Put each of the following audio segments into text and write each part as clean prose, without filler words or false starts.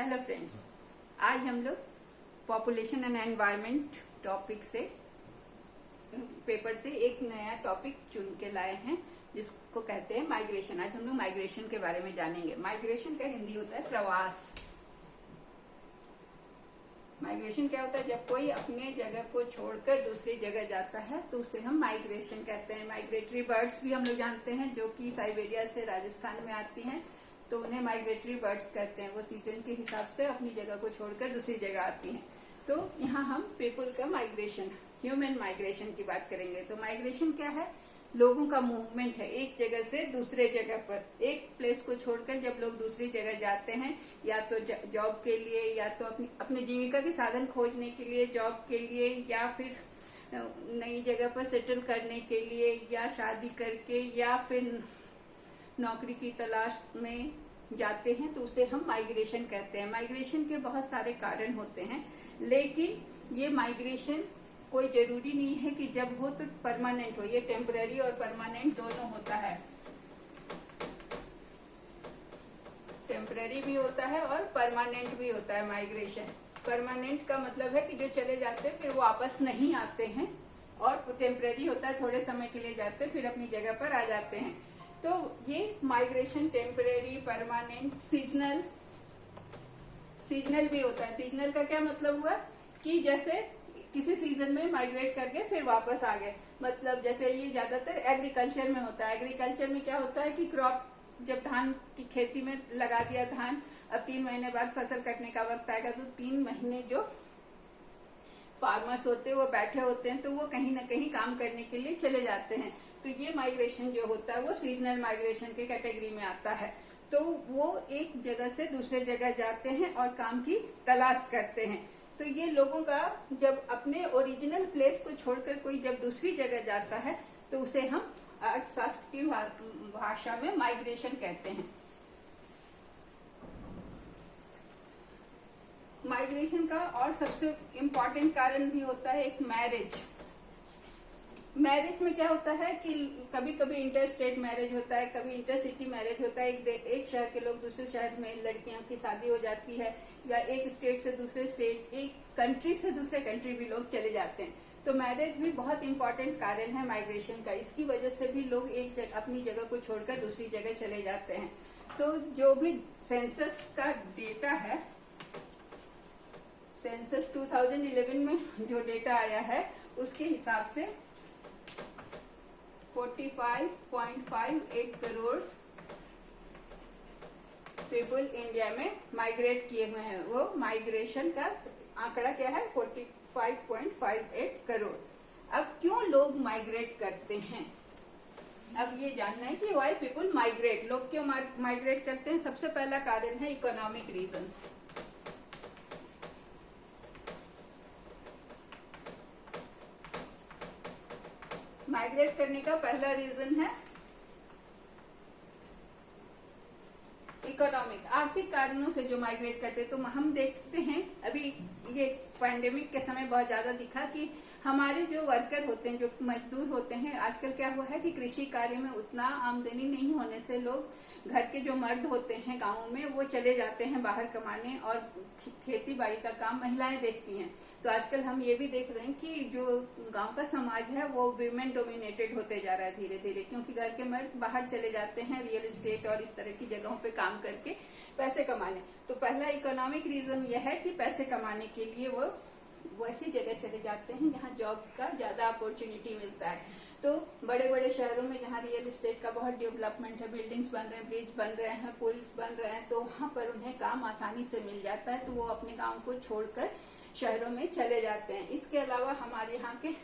Hello friends, आज हम लोग पॉपुलेशन एंड एनवायरनमेंट टॉपिक से पेपर से एक नया टॉपिक चुन के लाए हैं जिसको कहते हैं माइग्रेशन। आज हम लोग माइग्रेशन के बारे में जानेंगे। माइग्रेशन का हिंदी होता है प्रवास। माइग्रेशन क्या होता है? जब कोई अपने जगह को छोड़कर दूसरी जगह जाता है तो उसे हम माइग्रेशन कहते हैं। माइग्रेटरी बर्ड्स भी हम लोग जानते हैं जो कि साइबेरिया से राजस्थान में आती हैं, तो उन्हें माइग्रेटरी बर्ड्स कहते हैं। वो सीजन के हिसाब से अपनी जगह को छोड़कर दूसरी जगह आती हैं। तो यहाँ हम पीपल का माइग्रेशन, ह्यूमन माइग्रेशन की बात करेंगे। तो माइग्रेशन क्या है? लोगों का मूवमेंट है एक जगह से दूसरे जगह पर। एक प्लेस को छोड़कर जब लोग दूसरी जगह जाते हैं, या तो जॉब के लिए, या तो अपने जीविका के साधन खोजने के लिए, जॉब के लिए, या फिर नई जगह पर सेटल करने के लिए, या शादी करके, या फिर नौकरी की तलाश में जाते हैं, तो उसे हम माइग्रेशन कहते हैं। माइग्रेशन के बहुत सारे कारण होते हैं, लेकिन ये माइग्रेशन कोई जरूरी नहीं है कि जब हो तो परमानेंट हो। ये टेम्पररी और परमानेंट दोनों होता है। टेम्पररी भी होता है और परमानेंट भी होता है माइग्रेशन। परमानेंट का मतलब है कि जो चले जाते हैं फिर वो वापस नहीं आते हैं, और टेम्पररी होता है थोड़े समय के लिए जाते हैं फिर अपनी जगह पर आ जाते हैं। तो ये माइग्रेशन टेम्पररी, परमानेंट, सीजनल भी होता है। सीजनल का क्या मतलब हुआ कि जैसे किसी सीजन में माइग्रेट करके फिर वापस आ गए। मतलब जैसे ये ज्यादातर एग्रीकल्चर में होता है। एग्रीकल्चर में क्या होता है कि क्रॉप, जब धान की खेती में लगा दिया धान, अब 3 महीने बाद फसल कटने का वक्त आएगा, तो 3 महीने जो फार्मर्स होते हैं वो बैठे होते हैं, तो वो कहीं ना कहीं काम करने के लिए चले जाते हैं। तो ये माइग्रेशन जो होता है वो सीजनल माइग्रेशन के कैटेगरी में आता है। तो वो एक जगह से दूसरे जगह जाते हैं और काम की तलाश करते हैं। तो ये लोगों का जब अपने ओरिजिनल प्लेस को छोड़कर कोई जब दूसरी जगह जाता है तो उसे हम अर्थशास्त्र की भाषा में माइग्रेशन कहते हैं। माइग्रेशन का और सबसे इम्पोर्टेंट कारण भी होता है एक मैरिज। मैरिज में क्या होता है कि कभी कभी इंटर स्टेट मैरिज होता है, कभी इंटर सिटी मैरिज होता है। एक शहर के लोग दूसरे शहर में लड़कियों की शादी हो जाती है, या एक स्टेट से दूसरे स्टेट, एक कंट्री से दूसरे कंट्री भी लोग चले जाते हैं। तो मैरिज भी बहुत इंपॉर्टेंट कारण है माइग्रेशन का। इसकी वजह से भी लोग अपनी जगह को छोड़कर दूसरी जगह चले जाते हैं। तो जो भी सेंसस का डेटा है, सेंसस 2011 में जो डेटा आया है उसके हिसाब से 45.58 करोड़ पीपल इंडिया में माइग्रेट किए हुए हैं। वो माइग्रेशन का आंकड़ा क्या है? 45.58 करोड़। अब क्यों लोग माइग्रेट करते हैं? अब ये जानना है कि वाई पीपल माइग्रेट, लोग क्यों माइग्रेट करते हैं। सबसे पहला कारण है इकोनॉमिक रीजन। माइग्रेट करने का पहला रीजन है इकोनॉमिक, आर्थिक कारणों से जो माइग्रेट करते। तो हम देखते हैं अभी ये पैंडेमिक के समय बहुत ज्यादा दिखा कि हमारे जो वर्कर होते हैं, जो मजदूर होते हैं, आजकल क्या हुआ है कि कृषि कार्य में उतना आमदनी नहीं होने से लोग, घर के जो मर्द होते हैं गाँव में, वो चले जाते हैं बाहर कमाने, और खेती बाड़ी का काम महिलाएं देखती हैं। तो आजकल हम ये भी देख रहे हैं कि जो गांव का समाज है वो वुमेन डोमिनेटेड होते जा रहा है धीरे धीरे, क्योंकि घर के मर्द बाहर चले जाते हैं रियल एस्टेट और इस तरह की जगहों पे काम करके पैसे कमाने। तो पहला इकोनॉमिक रीजन यह है कि पैसे कमाने के लिए वो ऐसी जगह चले जाते हैं जहाँ जॉब का ज्यादा अपॉर्चुनिटी मिलता है। तो बड़े बड़े शहरों में जहाँ रियल एस्टेट का बहुत डेवलपमेंट है, बिल्डिंग्स बन रहे हैं, ब्रिज बन रहे हैं, पुल्स बन रहे हैं, तो वहाँ पर उन्हें काम आसानी से मिल जाता है। तो वो अपने गाँव को छोड़कर शहरों में चले जाते हैं। इसके अलावा हमारे यहाँ के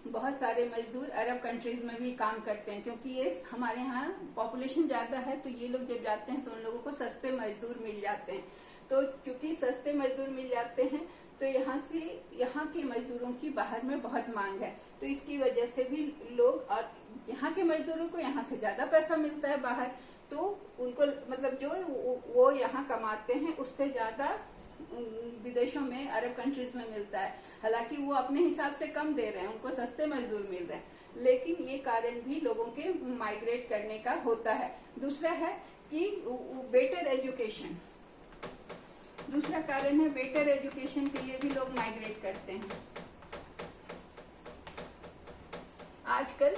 बहुत सारे मजदूर अरब कंट्रीज में भी काम करते हैं, क्योंकि ये हमारे यहाँ पॉपुलेशन ज्यादा है। तो ये लोग जब जाते हैं तो उन लोगों को सस्ते मजदूर मिल जाते हैं। तो क्योंकि सस्ते मजदूर मिल जाते हैं तो यहाँ के मजदूरों की बाहर में बहुत मांग है। तो इसकी वजह से भी लोग, और यहाँ के मजदूरों को यहाँ से ज्यादा पैसा मिलता है बाहर, तो उनको मतलब जो वो यहाँ कमाते हैं उससे ज्यादा विदेशों में, अरब कंट्रीज में मिलता है। हालांकि वो अपने हिसाब से कम दे रहे हैं, उनको सस्ते मजदूर मिल रहे हैं, लेकिन ये कारण भी लोगों के माइग्रेट करने का होता है। दूसरा है कि बेटर एजुकेशन। दूसरा कारण है बेटर एजुकेशन के लिए भी लोग माइग्रेट करते हैं। आजकल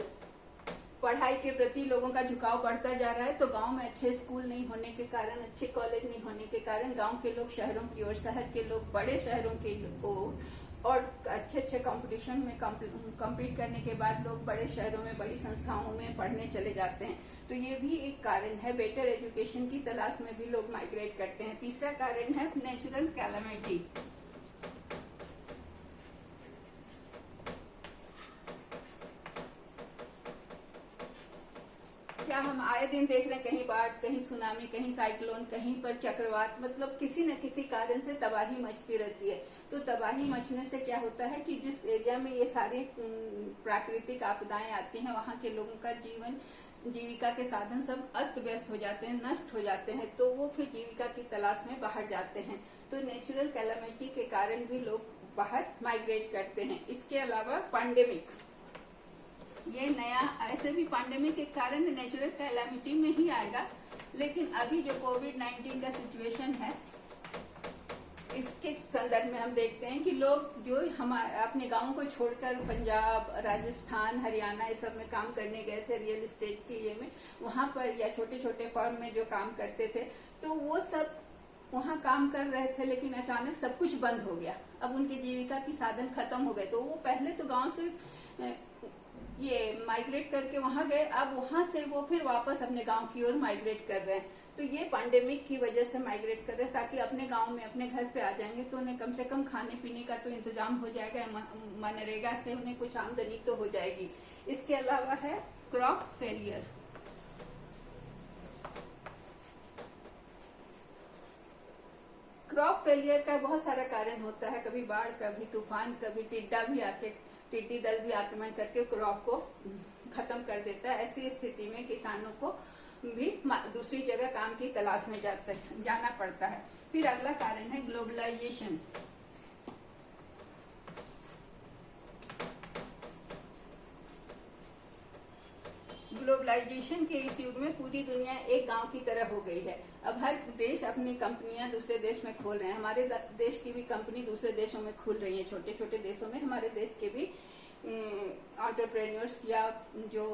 पढ़ाई के प्रति लोगों का झुकाव बढ़ता जा रहा है, तो गांव में अच्छे स्कूल नहीं होने के कारण, अच्छे कॉलेज नहीं होने के कारण गांव के लोग शहरों की ओर, शहर के लोग बड़े शहरों की ओर, और अच्छे कंपटीशन में कम्पीट करने के बाद लोग बड़े शहरों में, बड़ी संस्थाओं में पढ़ने चले जाते हैं। तो ये भी एक कारण है, बेटर एजुकेशन की तलाश में भी लोग माइग्रेट करते हैं। तीसरा कारण है नेचुरल कैलामिटी। क्या हम आए दिन देख रहे हैं, कहीं बाढ़, कहीं सुनामी, कहीं साइक्लोन, कहीं पर चक्रवात, मतलब किसी न किसी कारण से तबाही मचती रहती है। तो तबाही मचने से क्या होता है कि जिस एरिया में ये सारी प्राकृतिक आपदाएं आती हैं, वहाँ के लोगों का जीविका के साधन सब अस्त व्यस्त हो जाते हैं, नष्ट हो जाते हैं, तो वो फिर जीविका की तलाश में बाहर जाते हैं। तो नेचुरल कैलामिटी के कारण भी लोग बाहर माइग्रेट करते हैं। इसके अलावा पैंडेमिक, ये नया, ऐसे भी पैंडेमिक के कारण नेचुरल कैलामिटी में ही आएगा, लेकिन अभी जो कोविड-19 का सिचुएशन है, इसके संदर्भ में हम देखते हैं कि लोग जो हमारे अपने गांवों को छोड़कर पंजाब, राजस्थान, हरियाणा ये सब में काम करने गए थे, रियल एस्टेट के ये में, वहां पर या छोटे छोटे फर्म में जो काम करते थे, तो वो सब वहां काम कर रहे थे, लेकिन अचानक सब कुछ बंद हो गया। अब उनकी जीविका की साधन खत्म हो गए, तो वो पहले तो गाँव से ये माइग्रेट करके वहां गए, अब वहां से वो फिर वापस अपने गांव की ओर माइग्रेट कर रहे हैं। तो ये पैंडेमिक की वजह से माइग्रेट कर रहे हैं, ताकि अपने गांव में, अपने घर पे आ जाएंगे तो उन्हें कम से कम खाने पीने का तो इंतजाम हो जाएगा, मनरेगा से उन्हें कुछ आमदनी तो हो जाएगी। इसके अलावा है क्रॉप फेलियर। क्रॉप फेलियर का बहुत सारा कारण होता है, कभी बाढ़, कभी तूफान, कभी टिड्डी दल भी आक्रमण करके क्रॉप को खत्म कर देता है। ऐसी स्थिति में किसानों को भी दूसरी जगह काम की तलाश में जाना पड़ता है। फिर अगला कारण है ग्लोबलाइजेशन। ग्लोबलाइजेशन के इस युग में पूरी दुनिया एक गांव की तरह हो गई है। अब हर देश अपनी कंपनियां दूसरे देश में खोल रहे हैं। हमारे देश की भी कंपनी दूसरे देशों में खुल रही है, छोटे छोटे देशों में। हमारे देश के भी एंटरप्रेन्योर्स या जो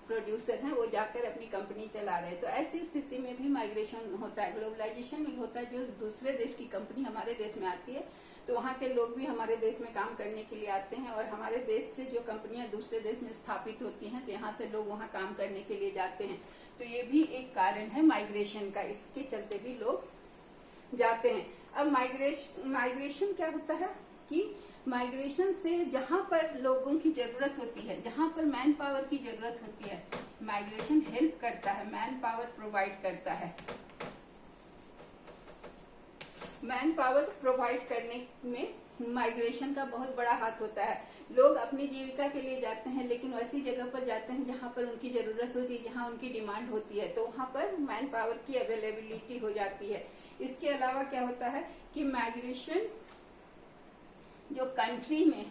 प्रोड्यूसर हैं वो जाकर अपनी कंपनी चला रहे हैं। तो ऐसी स्थिति में भी माइग्रेशन होता है। ग्लोबलाइजेशन में होता है, जो दूसरे देश की कंपनी हमारे देश में आती है, तो वहाँ के लोग भी हमारे देश में काम करने के लिए आते हैं, और हमारे देश से जो कंपनियां दूसरे देश में स्थापित होती हैं, तो यहाँ से लोग वहाँ काम करने के लिए जाते हैं। तो ये भी एक कारण है माइग्रेशन का, इसके चलते भी लोग जाते हैं। अब माइग्रेशन क्या होता है कि माइग्रेशन से जहां पर लोगों की जरूरत होती है, जहां पर मैन पावर की जरूरत होती है, माइग्रेशन हेल्प करता है, मैन पावर प्रोवाइड करता है। मैन पावर प्रोवाइड करने में माइग्रेशन का बहुत बड़ा हाथ होता है। लोग अपनी जीविका के लिए जाते हैं, लेकिन वैसी जगह पर जाते हैं जहां पर उनकी जरूरत होती है, जहां उनकी डिमांड होती है, तो वहां पर मैन पावर की अवेलेबिलिटी हो जाती है। इसके अलावा क्या होता है कि माइग्रेशन जो कंट्री में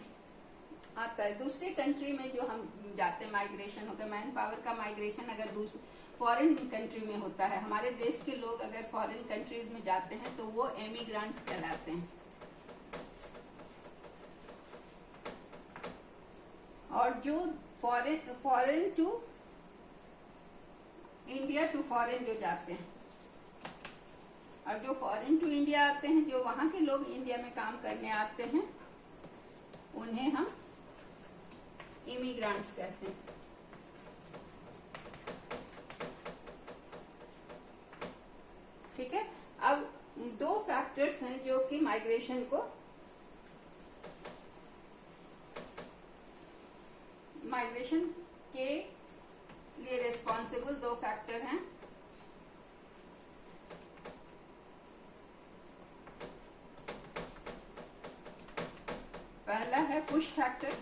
आता है, दूसरे कंट्री में जो हम जाते हैं, माइग्रेशन होता है, मैन पावर का माइग्रेशन अगर दूसरे फॉरेन कंट्री में होता है, हमारे देश के लोग अगर फॉरेन कंट्रीज में जाते हैं तो वो एमिग्रेंट्स कहलाते हैं। और जो foreign to India to foreign जो जाते हैं, और जो फॉरेन टू इंडिया आते हैं, जो वहां के लोग इंडिया में काम करने आते हैं, उन्हें हम इमिग्रेंट्स कहते हैं। ठीक है। अब दो फैक्टर्स हैं जो कि माइग्रेशन के लिए रिस्पॉन्सिबल दो फैक्टर हैं। पहला है पुश फैक्टर।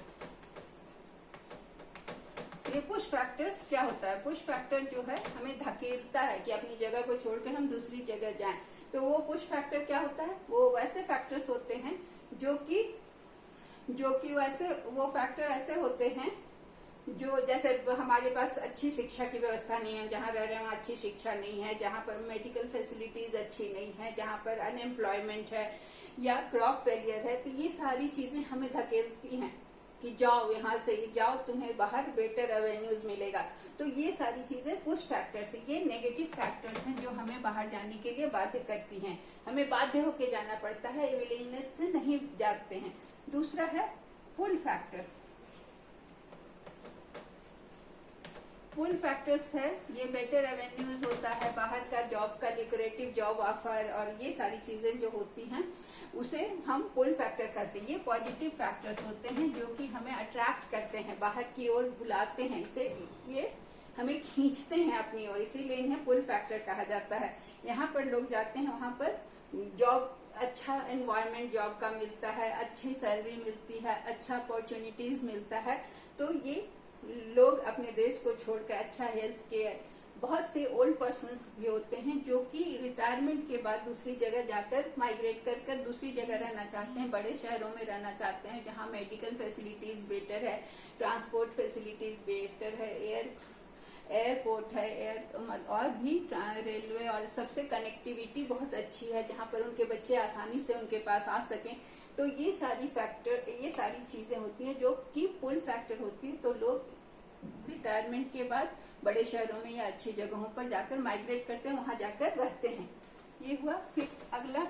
ये पुश फैक्टर्स क्या होता है? पुश फैक्टर जो है हमें धकेलता है कि अपनी जगह को छोड़कर हम दूसरी जगह जाएं। तो वो पुश फैक्टर क्या होता है? वो वैसे फैक्टर्स होते हैं जो कि वैसे वो फैक्टर ऐसे होते हैं जो जैसे हमारे पास अच्छी शिक्षा की व्यवस्था नहीं है, जहाँ रह रहे हैं वहाँ अच्छी शिक्षा नहीं है, जहाँ पर मेडिकल फैसिलिटीज अच्छी नहीं है, जहाँ पर अनएम्प्लॉयमेंट है या क्रॉप फेलियर है, तो ये सारी चीजें हमें धकेलती हैं कि जाओ यहाँ से जाओ, तुम्हें बाहर बेटर एवेन्यूज मिलेगा। तो ये सारी चीजें पुश फैक्टर्स है, ये नेगेटिव फैक्टर्स हैं जो हमें बाहर जाने के लिए बाध्य करती हैं। हमें बाध्य होकर जाना पड़ता है, विलिंगनेस से नहीं जाते हैं। दूसरा है पुल फैक्टर। पुल फैक्टर्स है, ये बेटर एवेन्यूज होता है, बाहर का जॉब का लिक्रेटिव जॉब ऑफर और ये सारी चीजें जो होती हैं उसे हम पुल फैक्टर कहते हैं। ये पॉजिटिव फैक्टर्स होते हैं जो कि हमें अट्रैक्ट करते हैं, बाहर की ओर बुलाते हैं, इसे ये हमें खींचते हैं अपनी ओर, इसीलिए इन्हें पुल फैक्टर कहा जाता है। यहाँ पर लोग जाते हैं, वहां पर जॉब अच्छा एनवायरनमेंट जॉब का मिलता है, अच्छी सैलरी मिलती है, अच्छा अपॉर्चुनिटीज मिलता है, तो ये लोग अपने देश को छोड़कर अच्छा हेल्थ केयर, बहुत से ओल्ड पर्सन्स भी होते हैं जो कि रिटायरमेंट के बाद दूसरी जगह जाकर माइग्रेट कर दूसरी जगह रहना चाहते हैं, बड़े शहरों में रहना चाहते हैं जहां मेडिकल फैसिलिटीज बेटर है, ट्रांसपोर्ट फैसिलिटीज बेटर है, एयरपोर्ट है, और भी रेलवे और सबसे कनेक्टिविटी बहुत अच्छी है, जहां पर उनके बच्चे आसानी से उनके पास आ सकें। तो ये सारी चीजें होती हैं जो कि पुल फैक्टर होती है। तो लोग रिटायरमेंट के बाद बड़े शहरों में या अच्छी जगहों पर जाकर माइग्रेट करते हैं, वहां जाकर रहते हैं। ये हुआ। फिर अगला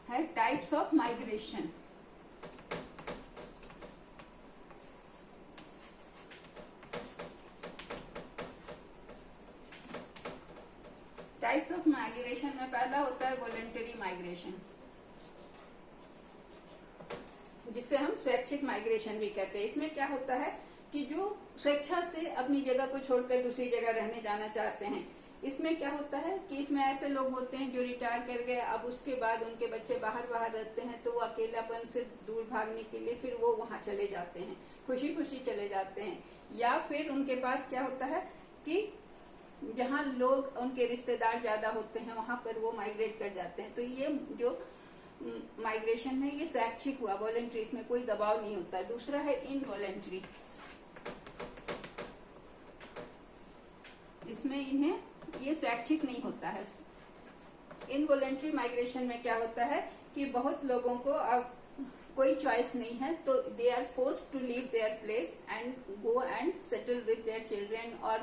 है types of migration. Types of migration में पहला होता है वॉलंटरी माइग्रेशन, जिसे हम स्वैच्छिक माइग्रेशन भी कहते हैं। इसमें क्या होता है कि जो स्वेच्छा से अपनी जगह को छोड़कर दूसरी जगह रहने जाना चाहते हैं, इसमें क्या होता है कि इसमें ऐसे लोग होते हैं जो रिटायर कर गए, अब उसके बाद उनके बच्चे बाहर रहते हैं, तो वो अकेलापन से दूर भागने के लिए फिर वो वहां चले जाते हैं, खुशी खुशी चले जाते हैं। या फिर उनके पास क्या होता है कि जहाँ लोग उनके रिश्तेदार ज्यादा होते हैं वहां पर वो माइग्रेट कर जाते हैं। तो ये जो माइग्रेशन है ये स्वैच्छिक हुआ, वॉलंटरी, इसमें कोई दबाव नहीं होता है। दूसरा है इनवॉलंटरी, इसमें इन्हें ये स्वैच्छिक नहीं होता है। इनवॉलंटरी माइग्रेशन में क्या होता है कि बहुत लोगों को अब कोई चॉइस नहीं है, तो they are forced to leave their place and go and settle with their children और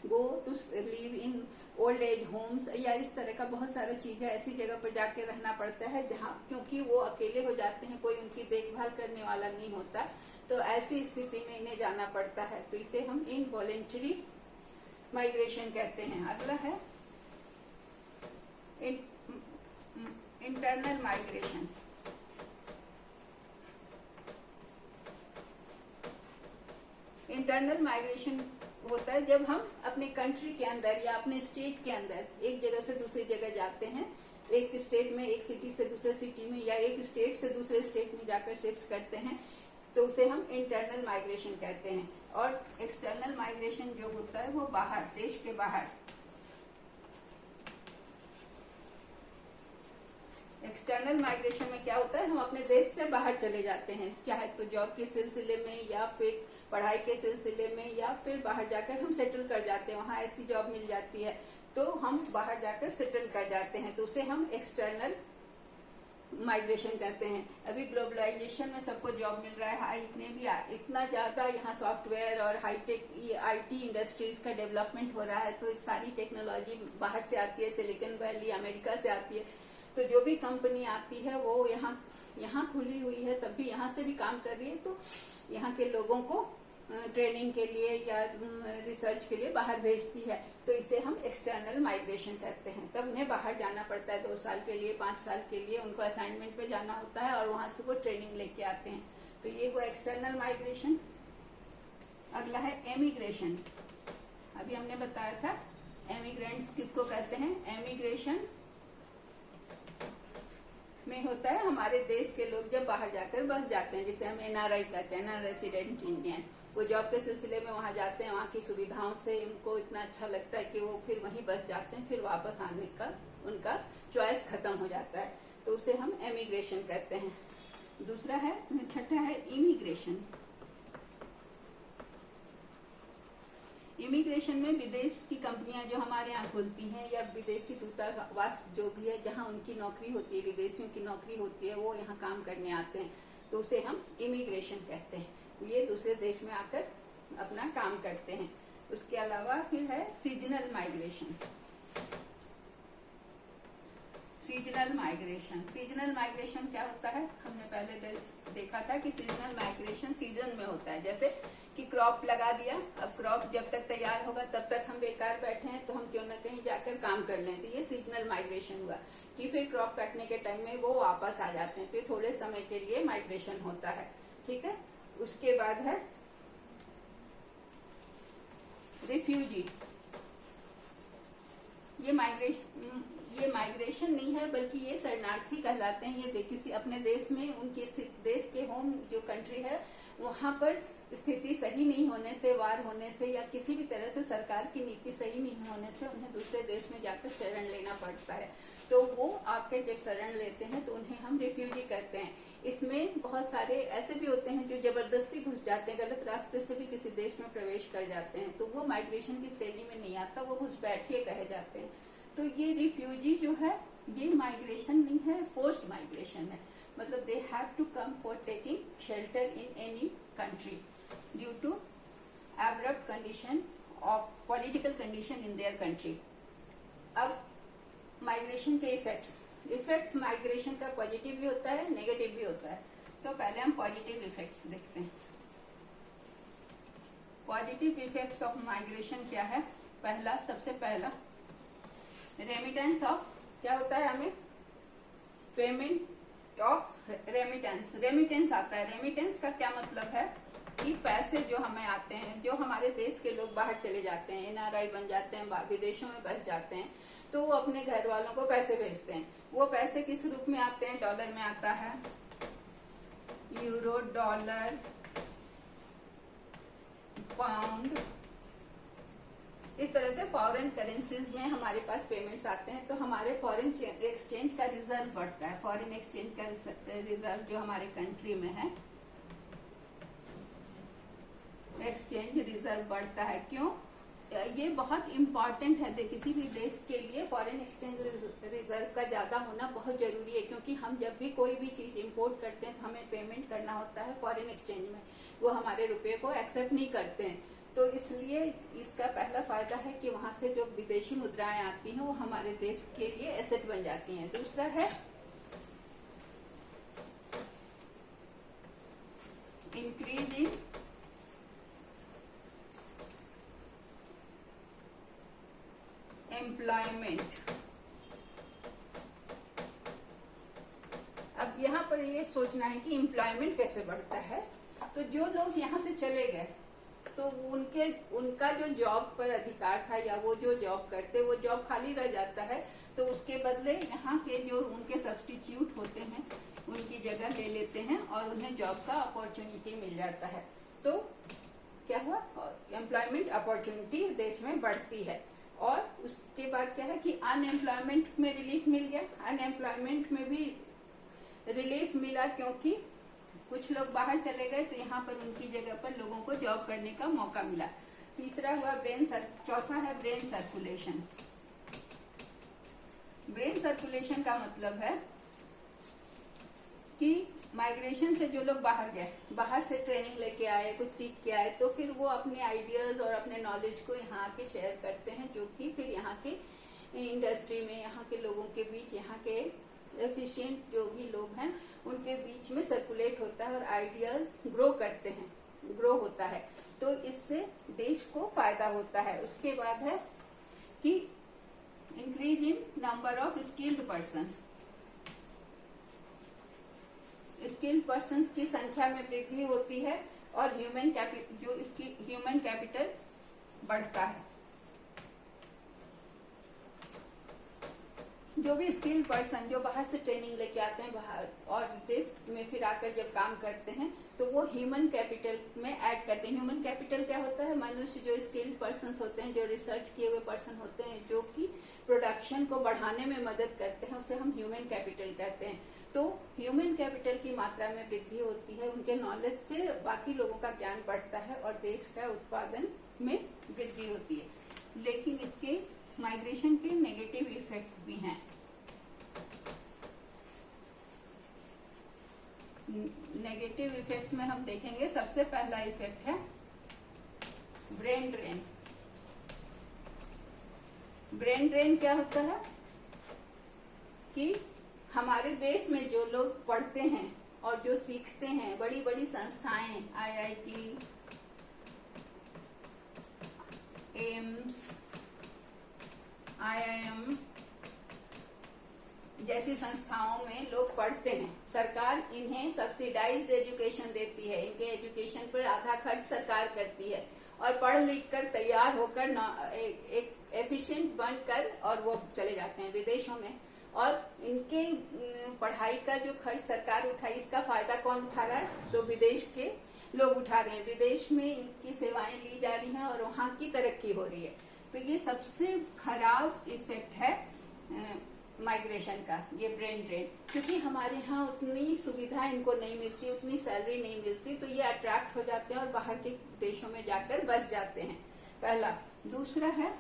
go to live in old age homes, या इस तरह का बहुत सारा चीज है। ऐसी जगह पर जाके रहना पड़ता है जहाँ, क्योंकि वो अकेले हो जाते हैं, कोई उनकी देखभाल करने वाला नहीं होता, तो ऐसी स्थिति में इन्हें जाना पड़ता है। तो इसे हम इनवॉलंटरी माइग्रेशन कहते हैं। अगला है इंटरनल माइग्रेशन। इंटरनल माइग्रेशन होता है जब हम अपने कंट्री के अंदर या अपने स्टेट के अंदर एक जगह से दूसरी जगह जाते हैं, एक स्टेट में, एक सिटी से दूसरे सिटी में, या एक स्टेट से दूसरे स्टेट में जाकर शिफ्ट करते हैं, तो उसे हम इंटरनल माइग्रेशन कहते हैं। और एक्सटर्नल माइग्रेशन जो होता है वो बाहर, देश के बाहर। एक्सटर्नल माइग्रेशन में क्या होता है, हम अपने देश से बाहर चले जाते हैं, चाहे तो जॉब के सिलसिले में या फिर पढ़ाई के सिलसिले में, या फिर बाहर जाकर हम सेटल कर जाते हैं, वहां ऐसी जॉब मिल जाती है तो हम बाहर जाकर सेटल कर जाते हैं, तो उसे हम एक्सटर्नल माइग्रेशन कहते हैं। अभी ग्लोबलाइजेशन में सबको जॉब मिल रहा है, इतना ज्यादा यहाँ सॉफ्टवेयर और हाईटेक IT इंडस्ट्रीज का डेवलपमेंट हो रहा है, तो सारी टेक्नोलॉजी बाहर से आती है, सिलिकॉन वैली अमेरिका से आती है, तो जो भी कंपनी आती है वो यहाँ खुली हुई है, तब भी यहाँ से भी काम कर रही है, तो यहाँ के लोगों को ट्रेनिंग के लिए या रिसर्च के लिए बाहर भेजती है, तो इसे हम एक्सटर्नल माइग्रेशन कहते हैं। तब उन्हें बाहर जाना पड़ता है 2 साल के लिए, 5 साल के लिए, उनको असाइनमेंट पे जाना होता है और वहां से वो ट्रेनिंग लेके आते हैं, तो ये हुआ एक्सटर्नल माइग्रेशन। अगला है एमिग्रेशन। अभी हमने बताया था एमिग्रेंट्स किसको कहते हैं। एमिग्रेशन में होता है हमारे देश के लोग जब बाहर जाकर बस जाते हैं, जिसे हम NRI कहते हैं, नॉन रेसिडेंट इंडियन। वो जॉब के सिलसिले में वहां जाते हैं, वहां की सुविधाओं से उनको इतना अच्छा लगता है कि वो फिर वहीं बस जाते हैं, फिर वापस आने का उनका चॉइस खत्म हो जाता है, तो उसे हम एमिग्रेशन कहते हैं। दूसरा है, छठा है इमिग्रेशन। इमिग्रेशन में विदेश की कंपनियां जो हमारे यहाँ खुलती हैं या विदेशी दूतावास जो भी है जहाँ उनकी नौकरी होती है, विदेशियों की नौकरी होती है, वो यहाँ काम करने आते हैं, तो उसे हम इमिग्रेशन कहते हैं। ये दूसरे देश में आकर अपना काम करते हैं। उसके अलावा फिर है seasonal migration. Seasonal migration, seasonal migration क्या होता है? हमने पहले देखा था कि सीजनल माइग्रेशन सीजन में होता है। जैसे कि क्रॉप लगा दिया, अब क्रॉप जब तक तैयार होगा तब तक हम बेकार बैठे हैं, तो हम क्यों ना कहीं जाकर काम कर लें। तो ये सीजनल माइग्रेशन हुआ कि फिर क्रॉप कटने के टाइम में वो वापस आ जाते हैं, तो थोड़े समय के लिए माइग्रेशन होता है। ठीक है। उसके बाद है रिफ्यूजी। ये माइग्रेशन नहीं है बल्कि ये शरणार्थी कहलाते हैं। ये किसी अपने देश में उनकी देश के होम जो कंट्री है वहां पर स्थिति सही नहीं होने से, वार होने से या किसी भी तरह से सरकार की नीति सही नहीं होने से उन्हें दूसरे देश में जाकर शरण लेना पड़ता है। तो वो आकर जब शरण लेते हैं तो उन्हें हम रिफ्यूजी कहते हैं। इसमें बहुत सारे ऐसे भी होते हैं जो जबरदस्ती घुस जाते हैं, गलत रास्ते से भी किसी देश में प्रवेश कर जाते हैं, तो वो माइग्रेशन की श्रेणी में नहीं आता, वो घुसपैठिए कहे जाते हैं। तो ये रिफ्यूजी जो है ये माइग्रेशन नहीं है, फोर्स्ड माइग्रेशन है। मतलब they have to come for taking shelter in any country due to abrupt condition of political condition in their country. अब माइग्रेशन के इफेक्ट्स माइग्रेशन का पॉजिटिव भी होता है, नेगेटिव भी होता है। तो पहले हम पॉजिटिव इफेक्ट्स देखते हैं। पॉजिटिव इफेक्ट्स ऑफ माइग्रेशन क्या है? सबसे पहला रेमिटेंस ऑफ, क्या होता है? हमें पेमेंट ऑफ रेमिटेंस आता है। रेमिटेंस का क्या मतलब है कि पैसे जो हमें आते हैं, जो हमारे देश के लोग बाहर चले जाते हैं, एनआरआई बन जाते हैं, विदेशों में बस जाते हैं, तो वो अपने घर वालों को पैसे भेजते हैं। वो पैसे किस रूप में आते हैं? डॉलर में आता है, यूरो, डॉलर, पाउंड, इस तरह से फॉरेन करेंसीज में हमारे पास पेमेंट्स आते हैं। तो हमारे फॉरेन एक्सचेंज का रिजर्व बढ़ता है। फॉरेन एक्सचेंज का रिजर्व जो हमारे कंट्री में है, एक्सचेंज रिजर्व बढ़ता है। क्यों? ये बहुत इम्पोर्टेंट है किसी भी देश के लिए। फॉरेन एक्सचेंज रिजर्व का ज्यादा होना बहुत जरूरी है, क्योंकि हम जब भी कोई भी चीज इंपोर्ट करते हैं तो हमें पेमेंट करना होता है फॉरेन एक्सचेंज में। वो हमारे रुपये को एक्सेप्ट नहीं करते हैं। तो इसलिए इसका पहला फायदा है कि वहां से जो विदेशी मुद्राएं आती हैं वो हमारे देश के लिए एसेट बन जाती हैं। दूसरा है इंक्रीज इन एम्प्लॉयमेंट। अब यहाँ पर ये सोचना है कि एम्प्लॉयमेंट कैसे बढ़ता है। तो जो लोग यहाँ से चले गए तो उनका जो जॉब पर अधिकार था या वो जो जॉब करते वो जॉब खाली रह जाता है। तो उसके बदले यहाँ के जो उनके सब्स्टिट्यूट होते हैं उनकी जगह ले लेते हैं और उन्हें जॉब का अपॉर्चुनिटी मिल जाता है। तो क्या हुआ? एम्प्लॉयमेंट अपॉर्चुनिटी देश में बढ़ती है। और उसके बाद क्या है कि अनएम्प्लॉयमेंट में रिलीफ मिल गया। अनएम्प्लॉयमेंट में भी रिलीफ मिला क्योंकि कुछ लोग बाहर चले गए, तो यहाँ पर उनकी जगह पर लोगों को जॉब करने का मौका मिला। तीसरा हुआ चौथा है ब्रेन सर्कुलेशन। ब्रेन सर्कुलेशन का मतलब है कि माइग्रेशन से जो लोग बाहर गए, बाहर से ट्रेनिंग लेके आए, कुछ सीख के आए, तो फिर वो अपने आइडियाज और अपने नॉलेज को यहाँ के शेयर करते हैं, जो कि फिर यहाँ के इंडस्ट्री में, यहाँ के लोगों के बीच, यहाँ के एफिशिएंट जो भी लोग हैं उनके बीच में सर्कुलेट होता है और आइडियाज ग्रो होता है। तो इससे देश को फायदा होता है। उसके बाद है कि increase in number of skilled persons. Skilled persons की संख्या में वृद्धि होती है और ह्यूमन कैपिटल बढ़ता है। जो भी स्किल्ड पर्सन जो बाहर से ट्रेनिंग लेके आते हैं बाहर और देश में फिर आकर जब काम करते हैं तो वो ह्यूमन कैपिटल में ऐड करते हैं। ह्यूमन कैपिटल क्या होता है? मनुष्य जो स्किल्ड पर्सन होते हैं, जो रिसर्च किए हुए पर्सन होते हैं, जो कि प्रोडक्शन को बढ़ाने में मदद करते हैं, उसे हम ह्यूमन कैपिटल कहते हैं। तो ह्यूमन कैपिटल की मात्रा में वृद्धि होती है, उनके नॉलेज से बाकी लोगों का ज्ञान बढ़ता है और देश का उत्पादन में वृद्धि होती है। लेकिन इसके माइग्रेशन के नेगेटिव इफेक्ट्स भी हैं। नेगेटिव इफेक्ट्स में हम देखेंगे, सबसे पहला इफेक्ट है ब्रेन ड्रेन। ब्रेन ड्रेन क्या होता है कि हमारे देश में जो लोग पढ़ते हैं और जो सीखते हैं, बड़ी बड़ी संस्थाएं, IIT, एम्स, IIM जैसी संस्थाओं में लोग पढ़ते हैं। सरकार इन्हें सब्सिडाइज्ड एजुकेशन देती है, इनके एजुकेशन पर आधा खर्च सरकार करती है, और पढ़ लिख कर तैयार होकर एक एफिशिएंट बनकर और वो चले जाते हैं विदेशों में। और इनके पढ़ाई का जो खर्च सरकार उठाई, इसका फायदा कौन उठा रहा है? तो विदेश के लोग उठा रहे हैं। विदेश में इनकी सेवाएं ली जा रही हैं और वहां की तरक्की हो रही है। तो ये सबसे खराब इफेक्ट है माइग्रेशन का, ये ब्रेन ड्रेन। क्योंकि हमारे यहाँ उतनी सुविधा इनको नहीं मिलती, उतनी सैलरी नहीं मिलती, तो ये अट्रैक्ट हो जाते हैं और बाहर के देशों में जाकर बस जाते हैं। पहला। दूसरा है,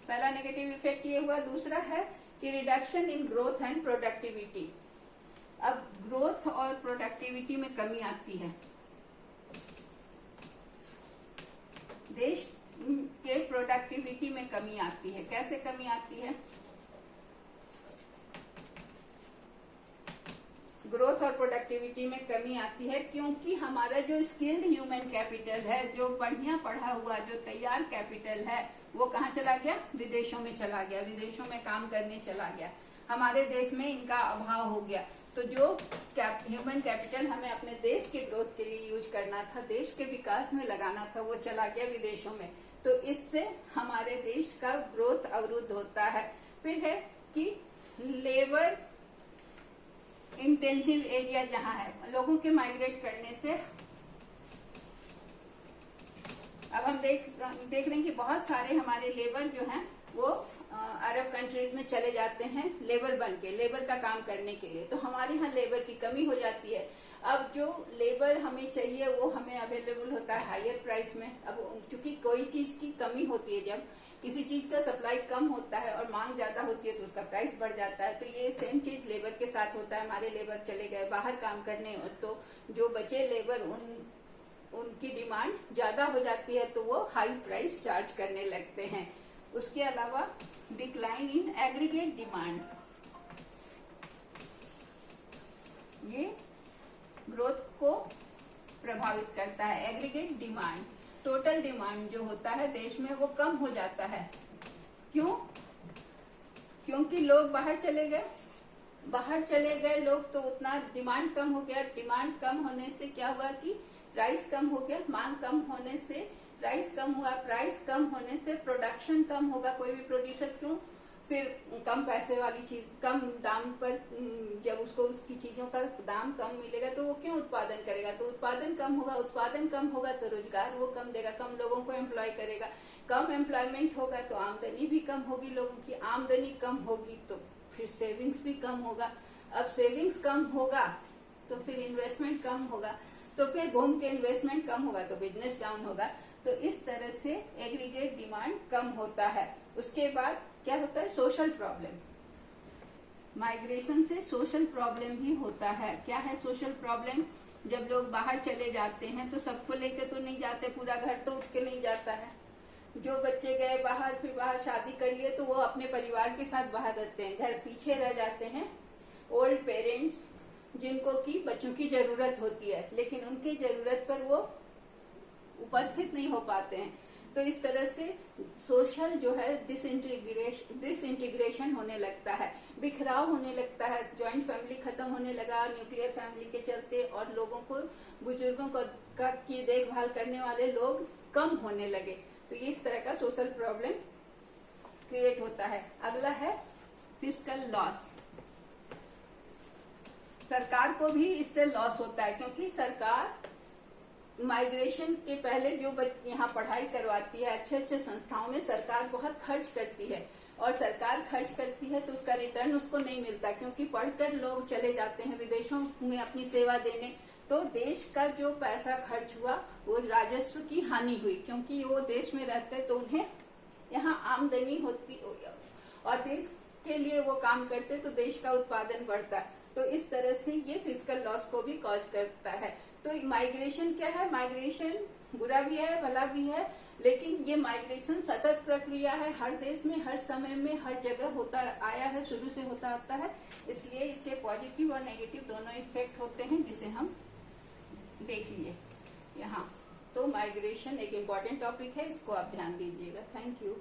पहला नेगेटिव इफेक्ट ये हुआ। दूसरा है कि reduction in growth and productivity. अब ग्रोथ और प्रोडक्टिविटी में कमी आती है। देश के प्रोडक्टिविटी में कमी आती है। कैसे कमी आती है? ग्रोथ और प्रोडक्टिविटी में कमी आती है क्योंकि हमारा जो स्किल्ड ह्यूमन कैपिटल है, जो बढ़िया पढ़ा हुआ, जो तैयार कैपिटल है, वो कहाँ चला गया? विदेशों में चला गया, विदेशों में काम करने चला गया। हमारे देश में इनका अभाव हो गया। तो जो ह्यूमन कैपिटल हमें अपने देश के ग्रोथ के लिए यूज करना था, देश के विकास में लगाना था, वो चला गया विदेशों में। तो इससे हमारे देश का ग्रोथ अवरुद्ध होता है। फिर है कि लेबर इंटेंसिव एरिया जहां है, लोगों के माइग्रेट करने से अब हम देख रहे हैं कि बहुत सारे हमारे लेबर जो हैं वो अरब कंट्रीज में चले जाते हैं लेबर बन के, लेबर का काम करने के लिए। तो हमारे यहाँ लेबर की कमी हो जाती है। अब जो लेबर हमें चाहिए वो हमें अवेलेबल होता है हायर प्राइस में। अब क्योंकि कोई चीज की कमी होती है, जब किसी चीज का सप्लाई कम होता है और मांग ज्यादा होती है तो उसका प्राइस बढ़ जाता है। तो ये सेम चीज लेबर के साथ होता है। हमारे लेबर चले गए बाहर काम करने, तो जो बचे लेबर उनकी डिमांड ज्यादा हो जाती है, तो वो हाई प्राइस चार्ज करने लगते हैं। उसके अलावा डिक्लाइन इन एग्रीगेट डिमांड, ये ग्रोथ को प्रभावित करता है। एग्रीगेट डिमांड, टोटल डिमांड जो होता है देश में वो कम हो जाता है। क्यों? क्योंकि लोग बाहर चले गए, बाहर चले गए लोग, तो उतना डिमांड कम हो गया। डिमांड कम होने से क्या हुआ कि प्राइस कम हो गया। मांग कम होने से प्राइस कम हुआ, प्राइस कम होने से प्रोडक्शन कम होगा। कोई भी प्रोड्यूसर क्यों? फिर कम पैसे वाली चीज कम दाम पर, जब उसको उसकी चीजों का दाम कम मिलेगा तो वो क्यों उत्पादन करेगा? तो उत्पादन कम होगा, उत्पादन कम होगा तो रोजगार वो कम देगा, कम लोगों को एम्प्लॉय करेगा। कम एम्प्लॉयमेंट होगा तो आमदनी भी कम होगी, लोगों की आमदनी कम होगी तो फिर सेविंग्स भी कम होगा। अब सेविंग्स कम होगा तो फिर इन्वेस्टमेंट कम होगा, तो फिर घूम के इन्वेस्टमेंट कम होगा तो बिजनेस डाउन होगा। तो इस तरह से एग्रीगेट डिमांड कम होता है। उसके बाद क्या होता है? Social problem. माइग्रेशन से सोशल प्रॉब्लम ही होता है। क्या है सोशल प्रॉब्लम? जब लोग बाहर चले जाते हैं तो सबको लेकर तो नहीं जाते, पूरा घर तो उठ के नहीं जाता है। जो बच्चे गए बाहर, फिर बाहर शादी कर लिए तो वो अपने परिवार के साथ बाहर रहते हैं, घर पीछे रह जाते हैं। ओल्ड पेरेंट्स जिनको की बच्चों की जरूरत होती है, लेकिन उनकी जरूरत पर वो उपस्थित नहीं हो पाते हैं। तो इस तरह से सोशल जो है डिसइंटीग्रेशन होने लगता है, बिखराव होने लगता है। जॉइंट फैमिली खत्म होने लगा न्यूक्लियर फैमिली के चलते, और लोगों को, बुजुर्गों को की देखभाल करने वाले लोग कम होने लगे। तो इस तरह का सोशल प्रॉब्लम क्रिएट होता है। अगला है फिस्कल लॉस। सरकार को भी इससे लॉस होता है, क्योंकि सरकार माइग्रेशन के पहले जो यहाँ पढ़ाई करवाती है, अच्छे अच्छे संस्थाओं में सरकार बहुत खर्च करती है, और सरकार खर्च करती है तो उसका रिटर्न उसको नहीं मिलता, क्योंकि पढ़कर लोग चले जाते हैं विदेशों में अपनी सेवा देने। तो देश का जो पैसा खर्च हुआ वो राजस्व की हानि हुई, क्योंकि वो देश में रहते तो उन्हें यहाँ आमदनी होती और देश के लिए वो काम करते तो देश का उत्पादन बढ़ता। तो इस तरह से ये फिजिकल लॉस को भी कॉज करता है। तो माइग्रेशन क्या है? माइग्रेशन बुरा भी है भला भी है, लेकिन ये माइग्रेशन सतत प्रक्रिया है, हर देश में हर समय में हर जगह होता आया है, शुरू से होता आता है। इसलिए इसके पॉजिटिव और नेगेटिव दोनों इफेक्ट होते हैं, जिसे हम देख लिए यहाँ। तो माइग्रेशन एक इम्पॉर्टेंट टॉपिक है, इसको आप ध्यान दीजिएगा। Thank you.